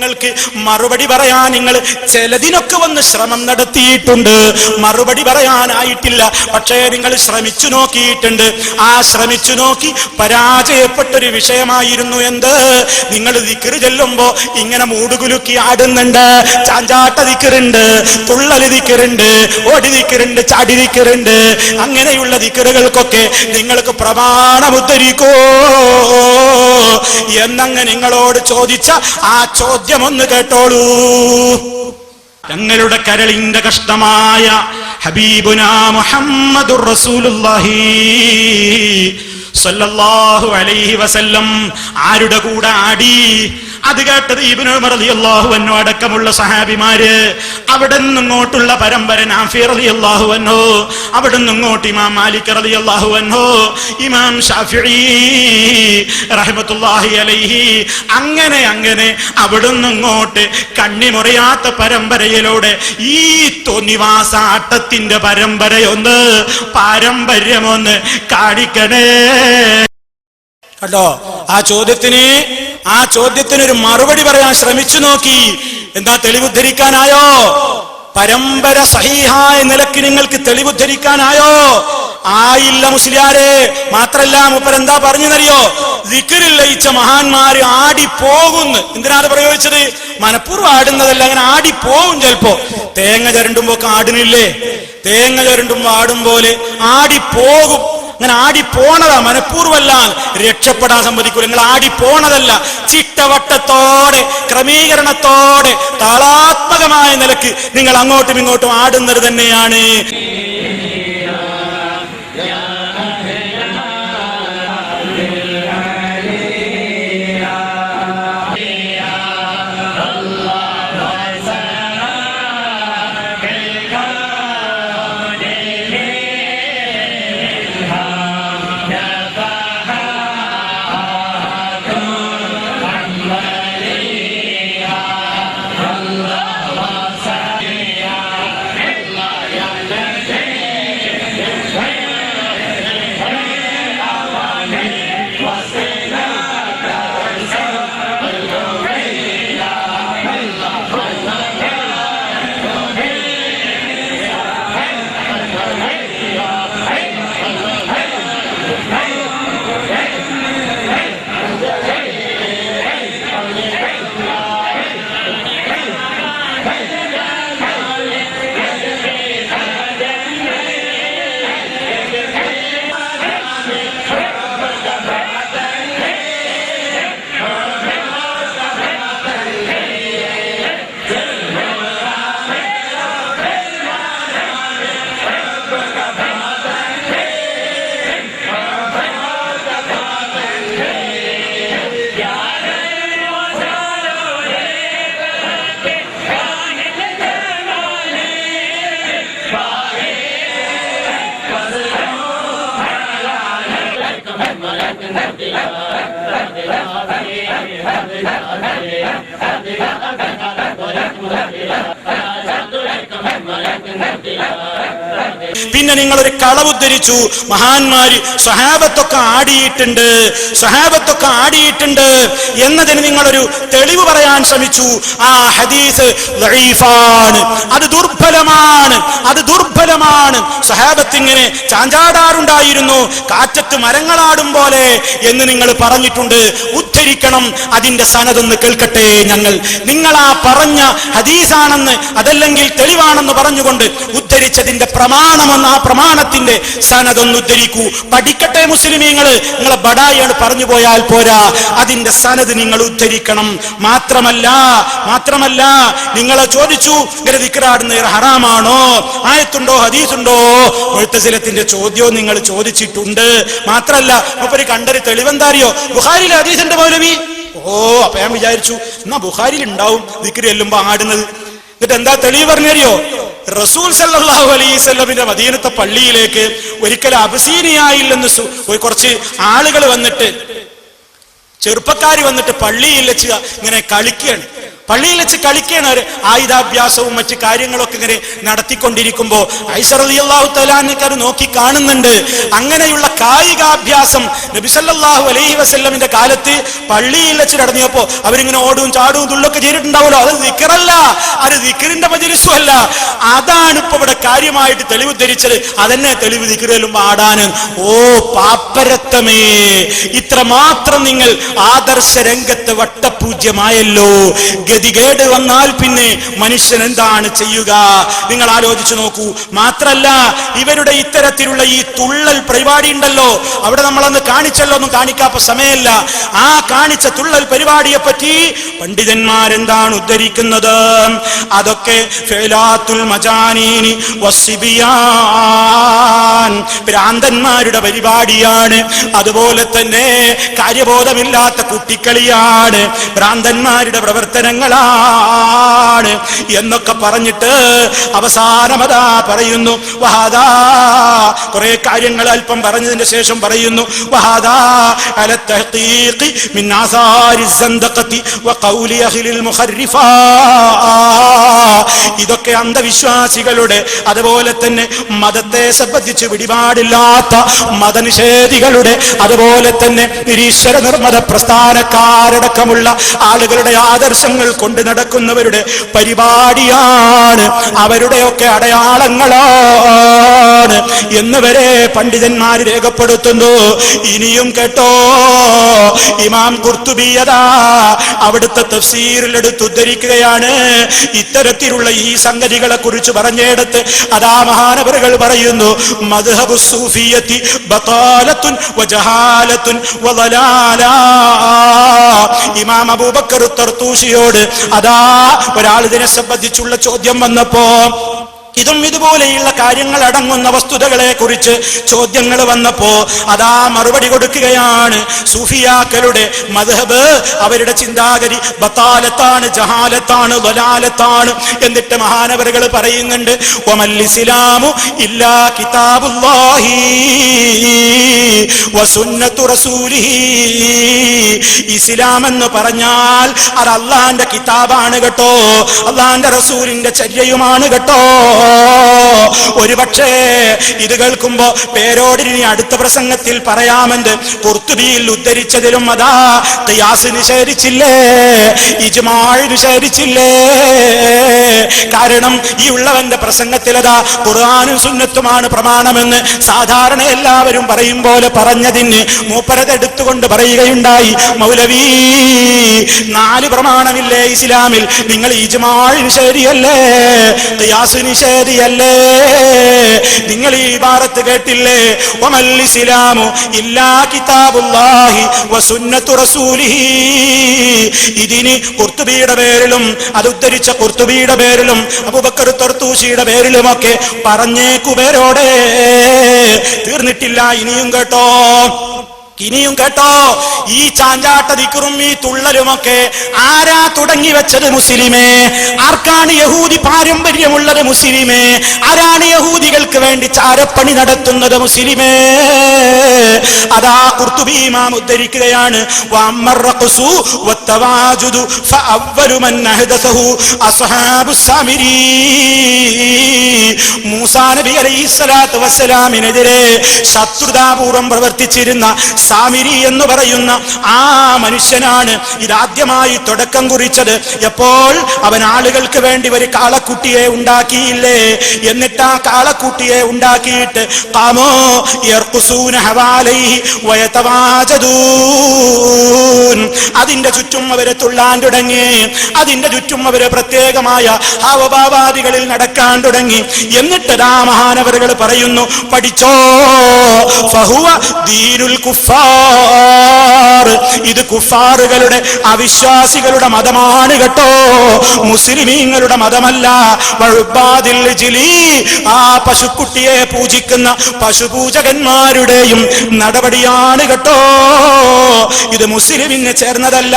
ചോദ്യങ്ങൾക്ക് മറുപടി പറയാൻ നിങ്ങൾ ചിലതിനൊക്കെ വന്ന് ശ്രമം നടത്തിയിട്ടുണ്ട്, മറുപടി പറയാനായിട്ടില്ല. പക്ഷേ നിങ്ങൾ ശ്രമിച്ചു നോക്കിയിട്ടുണ്ട്. ആ ശ്രമിച്ചു നോക്കി പരാജയപ്പെട്ടൊരു വിഷയമായിരുന്നു എന്ത്? നിങ്ങൾ ദിക്റ് ചൊല്ലുമ്പോ ഇങ്ങനെ മൂടുകുലുക്കി ആടുന്നുണ്ട്, ചാഞ്ചാട്ട ദിക്റുണ്ട്, തുള്ളല് ദിക്റുണ്ട്, ഓടി ദിക്റുണ്ട്, ചാടി ദിക്റുണ്ട്. അങ്ങനെയുള്ള ദിക്റുകൾക്കൊക്കെ നിങ്ങൾക്ക് പ്രമാണം ഉദ്ധരിക്കോ എന്നങ്ങ് നിങ്ങളോട് ചോദിച്ച ആ ചോദ്യം ഒന്ന് കേട്ടോളൂ. ഞങ്ങളുടെ കരളിന്റെ കഷ്ടമായ ഹബീബുനാ മുഹമ്മദുർ റസൂലുള്ളാഹി സല്ലല്ലാഹു അലൈഹി വസല്ലം ആരുടെ കൂടെ ആടി? അത് കേട്ടത് ഇബ്നു ഉമർ റളിയല്ലാഹു അൻഹു അടക്കമുള്ള സഹാബിമാര്. അവിടെ നിന്നിങ്ങോട്ടുള്ള പരമ്പര നാഫി റളിയല്ലാഹു അൻഹു, അവിടെ നിന്നിങ്ങോട്ട് ഇമാം മാലിക് റളിയല്ലാഹു അൻഹു, ഇമാം ഷാഫിഈ റഹ്മത്തുള്ളാഹി അലൈഹി, അങ്ങനെ അങ്ങനെ അവിടെ നിന്നിങ്ങോട്ട് കണ്ണിമുറിയാത്ത പരമ്പരയിലൂടെ ഈ തോന്നിവാസാട്ടത്തിന്റെ പാരമ്പര്യമൊന്ന് കാണിക്കണേ. കേട്ടോ, ആ ചോദ്യത്തിനൊരു മറുപടി പറയാൻ ശ്രമിച്ചു നോക്കി. എന്താ തെളിവുദ്ധരിക്കാനായോ? പരമ്പര സഹീഹായ നിലയ്ക്ക് നിങ്ങൾക്ക് തെളിവുദ്ധരിക്കാനായോ? ആയില്ല മുസ്ലിയാരെ. മാത്രല്ല മൂപ്പരെന്താ പറഞ്ഞെന്നറിയോ? ദിക്റിൽ ലയിച്ച മഹാന്മാര് ആടിപ്പോകുന്നു. എന്തിനാണ് പ്രയോഗിച്ചത്? മനഃപൂർവ്വം ആടുന്നതല്ല, അങ്ങനെ ആടിപ്പോകും. ചിലപ്പോ തേങ്ങ ചരണ്ടുമ്പോ ആടുന്നില്ലേ? തേങ്ങ ചരണ്ടുമ്പോ ആടും പോലെ ആടിപ്പോകും. അങ്ങനെ ആടിപ്പോണതാ, മനഃപൂർവ്വമല്ല. രക്ഷപ്പെടാൻ സമ്മതിക്കൂല. നിങ്ങൾ ആടിപ്പോണതല്ല, ചിട്ടവട്ടത്തോടെ ക്രമീകരണത്തോടെ താളാത്മകമായ നിലക്ക് നിങ്ങൾ അങ്ങോട്ടും ഇങ്ങോട്ടും ആടുന്നത് തന്നെയാണ്. പിന്നെ നിങ്ങളൊരു കളവുദ്ധരിച്ചു. മഹാന്മാര് സ്വഹാബത്തൊക്കെ ആടിയിട്ടുണ്ട് എന്നതിന് നിങ്ങളൊരു തെളിവ് പറയാൻ ശ്രമിച്ചു. ആ ഹദീസ് ദഈഫാണ്, അത് ദുർബലമാണ്. സ്വഹാബത്തിങ്ങനെ ചാഞ്ചാടാറുണ്ടായിരുന്നു, കാറ്റത്ത് മരങ്ങളാടും പോലെ എന്ന് നിങ്ങൾ പറഞ്ഞിട്ടുണ്ട്. ഉദ്ധരിക്കണം, അതിന്റെ സനദൊന്ന് കേൾക്കട്ടെ ഞങ്ങൾ. നിങ്ങൾ ആ പറഞ്ഞ ഹദീസാണെന്ന് അതല്ലെങ്കിൽ തെളിവാണെന്ന് പറഞ്ഞുകൊണ്ട് ഉദ്ധരിച്ചതിന്റെ പ്രമാണമെന്ന്, ആ പ്രമാണത്തിന്റെ സനദൊന്ന് ഉദ്ധരിക്കൂ. പഠിക്കട്ടെ മുസ്ലിമീങ്ങള്. നിങ്ങളെ ബടായാണ് പറഞ്ഞു പോയാൽ പോരാ, അതിന്റെ സനദ് നിങ്ങൾ ഉദ്ധരിക്കണം. മാത്രമല്ല നിങ്ങളെ ചോദിച്ചു, ഇങ്ങനെ ദിക്റാടുന്നത് ഹറാമാണോ, ആയത്തുണ്ടോ ഹദീസുണ്ടോ? മുഅ്തസിലത്തിന്റെ ചോദ്യവും നിങ്ങൾ ചോദിച്ചിട്ടുണ്ട്. മാത്രല്ല മൂപ്പര് കണ്ടൊരു തെളിവെന്താ അറിയോ? ബുഖാരിയിലെ ഹദീസിന്റെ മൗലവി. അപ്പൊ ഞാൻ വിചാരിച്ചു എന്നാ ബുഖാരിയിൽ ഉണ്ടാവും ദിക്ർ ചെല്ലുമ്പോ ആടുന്നത്. എന്നിട്ട് എന്താ തെളിവ് പറഞ്ഞറിയോ? റസൂൽ സല്ലല്ലാഹു അലൈഹി വസല്ലമിന്റെ മദീനത്തെ പള്ളിയിലേക്ക് ഒരിക്കൽ അബ്സീനിയയിൽ നിന്ന് കുറച്ച് ആളുകൾ വന്നിട്ട്, ചെറുപ്പക്കാർ വന്നിട്ട് പള്ളിയിൽ വെച്ച് ഇങ്ങനെ കളിക്കുകയാണ്. പള്ളിയിൽ വെച്ച് കളിക്കണവര് ആയുധാഭ്യാസവും മറ്റു കാര്യങ്ങളൊക്കെ ഇങ്ങനെ നടത്തിക്കൊണ്ടിരിക്കുമ്പോ ആയിഷ റളിയല്ലാഹു തആല അൻഹ നോക്കി കാണുന്നുണ്ട്. അങ്ങനെയുള്ള കായികാഭ്യാസം നബി സല്ലല്ലാഹു അലൈഹി വസല്ലമിന്റെ കാലത്ത് പള്ളിയിൽ വെച്ച് നടത്തിയപ്പോ അവരിങ്ങനെ ഓടും ചാടും തുള്ളൊക്കെ ചെയ്തിട്ടുണ്ടാവുമല്ലോ. അത് ദിക്റല്ല, അത് ദിക്റിന്റെ മജ്‌ലിസും അല്ല. അതാണ് ഇപ്പൊ ഇവിടെ കാര്യമായിട്ട് തെളിവ് ധരിച്ചത്. അതന്നെ തെളിവ് ദിക്റിലും ആടാന്. ഓ പാപ്പരത്തമേ, ഇത്രമാത്രം നിങ്ങൾ ആദർശ രംഗത്ത് വട്ടപൂജ്യമായല്ലോ. ഗതികേട് വന്നാൽ പിന്നെ മനുഷ്യൻ എന്താണ് ചെയ്യുക? നിങ്ങൾ ആലോചിച്ചു നോക്കൂ. മാത്രല്ല, ഇവരുടെ ഇത്തരത്തിലുള്ള ഈ തുള്ളൽ പരിപാടി ഉണ്ടല്ലോ, അവിടെ നമ്മളന്ന് കാണിച്ചല്ലോ, ഒന്നും കാണിക്കാത്ത സമയമല്ല. ആ കാണിച്ച തുള്ളൽ പരിപാടിയെ പറ്റി പണ്ഡിതന്മാരെന്താണ് ഉദ്ധരിക്കുന്നത്? അതൊക്കെ ഫിലാത്തുൽ മജാനീനി വസ്സിബിയാൻ, ഭ്രാന്തന്മാരുടെ പരിപാടിയാണ്. അതുപോലെ തന്നെ കാര്യബോധമില്ലാത്ത കുട്ടിക്കളിയാണ്, ഭ്രാന്തന്മാരുടെ പ്രവർത്തനങ്ങളാണ് എന്നൊക്കെ പറഞ്ഞിട്ട് അവസാനമതാ പറയുന്നു വഹാദാ, കുറെ കാര്യങ്ങൾ അല്പം പറഞ്ഞതിന് ശേഷം പറയുന്നു വഹാദാ അല തഹ്ഖീഖി മിൻ ആസാരി സന്ദഖതി വഖൗലി അഹ്ലിൽ മുഖർരിഫാ. ഇതൊക്കെ അന്ധവിശ്വാസികളുടെ, അതുപോലെ തന്നെ മതത്തെ സംബന്ധിച്ച് പിടിപാടില്ലാത്ത മതനിഷേധികളുടെ, അതുപോലെ തന്നെ നിരീശ്വര നിർമ്മത പ്രസ്ഥാനക്കാരടക്കമുള്ള ആളുകളുടെ ആദർശങ്ങൾ കൊണ്ട് നടക്കുന്നവരുടെ പരിപാടിയാണ്, അവരുടെയൊക്കെ അടയാളങ്ങളാണ് എന്ന് വരെ പണ്ഡിതന്മാർ രേഖപ്പെടുത്തുന്നു. ഇനിയും കേട്ടോ, ഇമാം ഖുർത്തുബിയതാ അവിടുത്തെ തഫ്സീറിൽ എടുത്ത് ഉദ്ധരിക്കുകയാണ്. ഇത്തരത്തിലുള്ള ഈ സംഗതികളെ കുറിച്ച് പറഞ്ഞെടുത്ത് അതാ മഹാനവറുകൾ പറയുന്നു, മദ്ഹബു സൂഫിയത്തി ബതാലത്തുൻ വജഹാലത്തുൻ വദലാല. ഇമാം അബൂബക്കർ തർത്തൂശിയോട് അതാ ഒരാൾ ഇതിനെ സംബന്ധിച്ചുള്ള ചോദ്യം വന്നപ്പോ, ഇതും ഇതുപോലെയുള്ള കാര്യങ്ങൾ അടങ്ങുന്ന വസ്തുതകളെ കുറിച്ച് ചോദ്യങ്ങൾ വന്നപ്പോ അതാ മറുപടി കൊടുക്കുകയാണ്. സൂഫിയാക്കളുടെ മദ്ഹബ്, അവരുടെ ചിന്താഗതി ബതാലത്താണ്, ജഹാലത്താണ്, ദലാലത്താണ്. എന്നിട്ട് മഹാനവറുകൾ പറയുന്നുണ്ട്, വമൽ ഇസ്ലാമു ഇല്ലാ കിതാബുല്ലാഹി വസുന്നത്തു റസൂലിഹി. ഇസ്ലാം എന്ന് പറഞ്ഞാൽ അത് അള്ളാന്റെ കിതാബാണ് കേട്ടോ, അള്ളാന്റെ റസൂലിന്റെ ചര്യയുമാണ് കേട്ടോ. ഒരുപക്ഷേ ഇത് കേൾക്കുമ്പോ പേരോടിനി അടുത്ത പ്രസംഗത്തിൽ പറയാമെന്ന് ഖുർത്തുബിയിൽ ഉദ്ധരിച്ചതിലും അതാ ഖിയാസ് നിഷേധിച്ചില്ലേ, ഇജ്മാഅ് നിഷേധിച്ചില്ലേ? കാരണം ഈ ഉള്ളവന്റെ പ്രസംഗത്തിൽ അതാ ഖുർആനും സുന്നത്തുമാണ് പ്രമാണമെന്ന് സാധാരണ എല്ലാവരും പറയും പോലെ പറഞ്ഞതിന് മൂപ്പരത് എടുത്തുകൊണ്ട് പറയുകയുണ്ടായി, മൗലവി 4 പ്രമാണമില്ലേ ഇസ്ലാമിൽ, നിങ്ങൾ ഇജ്മാഅ് നിഷേധിയല്ലേ, ഖിയാസ് നിഷേധിയല്ലേ? നിങ്ങൾ ഈ ഇബാറത്ത് കേട്ടില്ലേ, വമൽ ഇസ്ലാമു ഇല്ലാ കിതാബുല്ലാഹി വസുന്നത്തു റസൂലിഹി. ഇതിന് ഖുർത്തുബിയുടെ പേരിലും അത് ഉദ്ധരിച്ച ഖുർത്തുബിയുടെ പേരിലും അബൂബക്കർ തർത്തൂശിയുടെ പേരിലുമൊക്കെ പറഞ്ഞേക്കു പേരോടെ തീർന്നിട്ടില്ല. ഇനിയും കേട്ടോ, ഇനിയും കേട്ടോ, ഈ ചാഞ്ചാട്ട ദിക്റും ഈ തുള്ളലുമൊക്കെ ആരാ തുടങ്ങി വെച്ചത്? മുസ്ലിമേ. ആർക്കാണ് യഹൂദി പാരമ്പര്യമുള്ളത്? മുസ്ലിമേ. ആരാണ് യഹൂദികൾക്ക് വേണ്ടി ചാരപ്പണി നടത്തുന്നത്? മുസ്ലിമേ. അതാ ഖുർത്തുബി ഇമാം ഉദ്ധരിക്കുകയാണ്, വഅമ്മർ റഖ്സു വത്തവാജുദു ഫഅവ്വലു മൻ അഹ്ദസഹു അസ്ഹാബുസ് സാമിരി. മൂസാ നബി അലൈഹിസ്സലാത്തു വസ്സലാമിനെതിരെ ശത്രുതാപൂർവം പ്രവർത്തിച്ചിരുന്ന സാമിരി എന്ന് പറയുന്ന ആ മനുഷ്യനാണ് ഇതാദ്യമായി തുടക്കം കുറിച്ചത്. എപ്പോൾ അവൻ ആളുകൾക്ക് വേണ്ടി ഒരു കാളക്കുട്ടിയെ ഉണ്ടാക്കിയില്ലേ, എന്നിട്ട് ആ കാളക്കുട്ടിയെ ഉണ്ടാക്കിയിട്ട് ഖാമോ യർഖുസൂന ഹവാലൈഹി വയതവാജദൂൻ, അതിന്റെ ചുറ്റും അവരെ തുള്ളാൻ തുടങ്ങി, അതിന്റെ ചുറ്റും അവരെ പ്രത്യേകമായ ഹാവഭാവാദികളിൽ നടക്കാൻ തുടങ്ങി. എന്നിട്ട് ആ മഹാനവറുകൾ പറയുന്നു, പഠിച്ചോ, ഫഹുവ ദീനുൽ കുഫാർ, ഇത് കുഫാറുകളുടെ അവിശ്വാസികളുടെ മതമാണ് കേട്ടോ, മുസ്ലിമീങ്ങളുടെ മതമല്ല. വഉബാദിൽ ജിലി, ആ പശുക്കുട്ടിയെ പൂജിക്കുന്ന പശുപൂജകന്മാരുടെയും നടപടിയാണ് കേട്ടോ, ഇത് മുസ്ലിമിന് ചേർന്നതല്ല.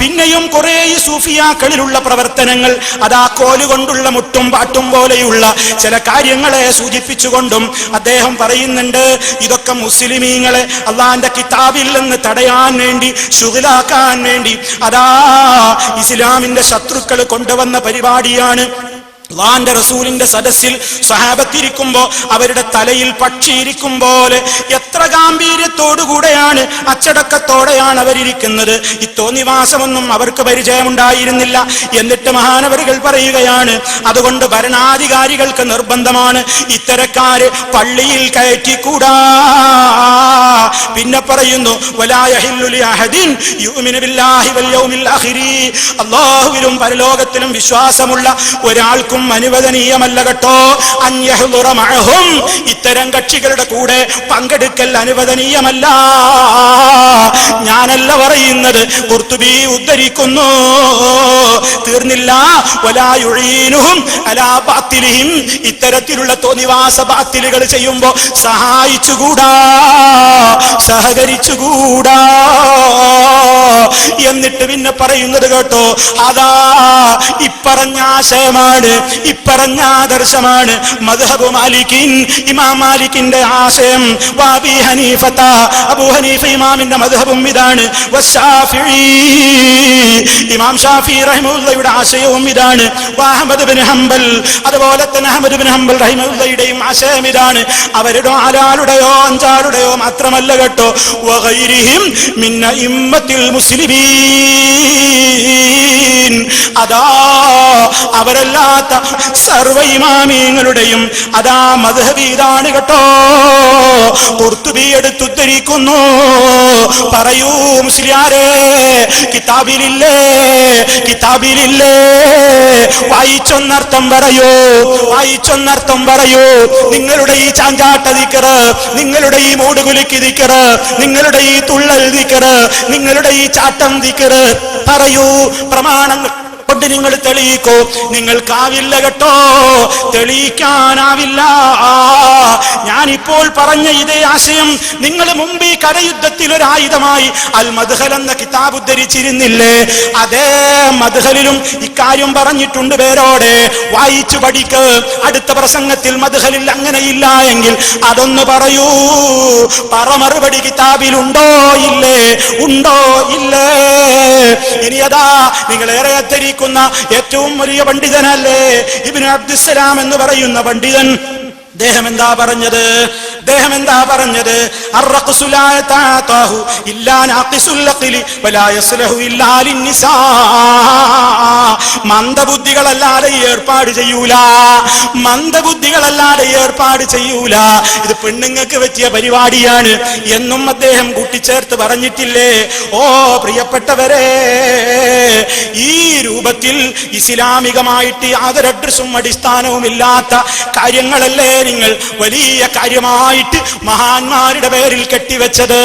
പിന്നെയും കുറെ സൂഫിയാക്കളിലുള്ള പ്രവർത്തനങ്ങൾ അതാ കോലുകൊണ്ടുള്ള മുട്ടും പാട്ടും പോലെയുള്ള ചില കാര്യങ്ങളെ സൂചിപ്പിച്ചുകൊണ്ടും അദ്ദേഹം പറയുന്നുണ്ട്, ഇതൊക്കെ മുസ്ലിമീങ്ങളെ അള്ളാന്റെ കിതാബിൽ നിന്ന് തടയാൻ വേണ്ടി, ശുഗലാക്കാൻ വേണ്ടി അതാ ഇസ്ലാമിന്റെ ശത്രുക്കൾ കൊണ്ടുവന്ന പരിപാടിയാണ്. അല്ലാഹുവിന്റെ റസൂലിന്റെ സദസ്സിൽ സ്വഹാബത്തിരിക്കുമ്പോ അവരുടെ തലയിൽ പക്ഷി ഇരിക്കും പോലെ എത്ര ഗാംഭീര്യത്തോടുകൂടെയാണ്, അച്ചടക്കത്തോടെയാണ് അവരിയ്ക്കുന്നത്. ഈ തോന്നിവാസമൊന്നും അവർക്ക് പരിചയമുണ്ടായിരുന്നില്ല. എന്നിട്ട് മഹാനവറുകൾ പറയുകയാണ്, അതുകൊണ്ട് ഭരണാധികാരികൾക്ക് നിർബന്ധമാണ് ഇത്തരക്കാര് പള്ളിയിൽ കയറ്റിക്കൂടാ. പിന്നെ പറയുന്നു, വലാ യഹില്ലു ലിഅഹദിൻ യുഅ്മിനു ബില്ലാഹി വൽ യൗമിൽ ആഖിരി, അല്ലാഹുവിലും പരലോകത്തിലും വിശ്വാസമുള്ള ഒരാൾക്കും അനുവദനീയമല്ല കേട്ടോ. അൻയഹ്ദുറ മഅഹും, ഇത്തരം കക്ഷികളുടെ കൂടെ പങ്കെടുക്കൽ അനുവദനീയമല്ല. ഞാനല്ല പറയുന്നത്, ഖുർത്തുബി ഉദ്ധരിക്കുന്നു. തീർന്നില്ല, വലാ യുഈനുഹും അലാ ബാത്തിലിഹിം, ഇത്തരത്തിലുള്ള തോന്നിവാസ ബാത്തിലുകൾ ചെയ്യുമ്പോ സഹായിച്ചുകൂടാ, സഹകരിച്ചുകൂടാ. എന്നിട്ട് പിന്നെ പറയുന്നത് കേട്ടോ, അതാ ഇപ്പറഞ്ഞ ആശയമാണ്, ഇപ്പറഞ്ഞ ആദർശമാണ് മദ്ഹബ് മാലിക്കിൻ, ഇമാം മാലിക്കിന്റെ ആശയം. വഅബീ ഹനീഫത, അബൂ ഹനീഫ ഇമാമിന്റെ മദ്ഹബും ഇതാണ്. വശാഫിഈ, ഇമാം ഷാഫിഈ റഹിമഹുല്ലാഹയുടെ ആശയവും ഇതാണ്. വഅഹ്മദ് ഇബ്നു ഹംബൽ, അതുപോലെ തന്നെ അഹ്മദ് ഇബ്നു ഹംബൽ റഹിമഹുല്ലാഹയുടെയും ആശയം ഇതാണ്. അവരുടെ ആലാളുടെയോ അഞ്ചാളുടെയോ മാത്രമല്ല കേട്ടോ. വഗൈരിഹിം മിൻ അഇമ്മത്തിൽ മുസ്ലിമീൻ, അതാ അവരല്ലാത്ത സർവ ഇമാമിങ്ങളുടെയും അതാ മദ്ഹബ് ഇതാണ് കേട്ടോ. ഖുർത്തുബി എടുത്തുദ്ധരിക്കുന്നു. പറയൂ മുസ്ലിയാരെ, കിതാബിലില്ലേ, കിതാബിലില്ലേ? വായിച്ചൊന്നർത്ഥം പറയൂ, വായിച്ചൊന്നർത്ഥം പറയൂ. നിങ്ങളുടെ ഈ ചാഞ്ചാട്ട ദിക്റ്, നിങ്ങളുടെ ഈ മൂടുകുലുക്കി ദിക്റ്, നിങ്ങളുടെ ഈ തുള്ളൽ ദിക്റ്, നിങ്ങളുടെ ഈ ചാട്ടം ദിക്റ് പറയൂ, പ്രമാണങ്ങൾ കൊണ്ട് നിങ്ങൾ തെളിയിക്കോ. നിങ്ങൾക്കാവില്ല കേട്ടോ, തെളിയിക്കാനാവില്ല. ഞാനിപ്പോൾ പറഞ്ഞ ഇതേ ആശയം നിങ്ങൾ മുമ്പ് ഈ കരയുദ്ധത്തിൽ ഒരു ആയുധമായി അൽ മദ്ഖൽ എന്ന കിതാബ് ഉദ്ധരിച്ചിരുന്നില്ലേ? അതേ മദ്ഖലിലും ഇക്കാര്യം പറഞ്ഞിട്ടുണ്ട്. പേരോടെ വായിച്ചു പഠിക്ക്. അടുത്ത പ്രസംഗത്തിൽ മദ്ഖലിൽ അങ്ങനെയില്ല എങ്കിൽ അതൊന്ന് പറയൂ. പറ, മറുപടി കിതാബിലുണ്ടോ ഇല്ലേ? ഉണ്ടോ ഇല്ലേ? ഇനി അതാ നിങ്ങളേറെ ധരിക്കുന്ന ഏറ്റവും വലിയ പണ്ഡിതനല്ലേ ഇബ്നു അബ്ദുസ്സലാം എന്ന് പറയുന്ന പണ്ഡിതൻ. അദ്ദേഹം എന്താ പറഞ്ഞത്? അദ്ദേഹം എന്താ പറഞ്ഞത്? അർറഖ്സു ലാ യതഅതാഹു ഇല്ലാ നാഖിസുൽ അഖ്ലി വലാ യസ്ലഹു ഇല്ലാ ലിന്നിസാ. മന്ദബുദ്ധികളല്ലാതെ ഏർപ്പാട് ചെയ്യൂല, മന്ദബുദ്ധികളല്ലാതെ ഏർപ്പാട് ചെയ്യൂല. ഇത് പെണ്ണുങ്ങൾക്ക് പറ്റിയ പരിപാടിയാണ് എന്നും അദ്ദേഹം കൂട്ടിച്ചേർത്ത് പറഞ്ഞിട്ടില്ലേ? ഓ പ്രിയപ്പെട്ടവരെ, ഈ രൂപത്തിൽ ഇസ്ലാമികമായിട്ട് യാതൊരു അഡ്രസ്സും അടിസ്ഥാനവും ഇല്ലാത്ത കാര്യങ്ങളല്ലേ നിങ്ങൾ വലിയ കാര്യമായിട്ട് മഹാന്മാരുടെ പേരിൽ കെട്ടിവെച്ചത്?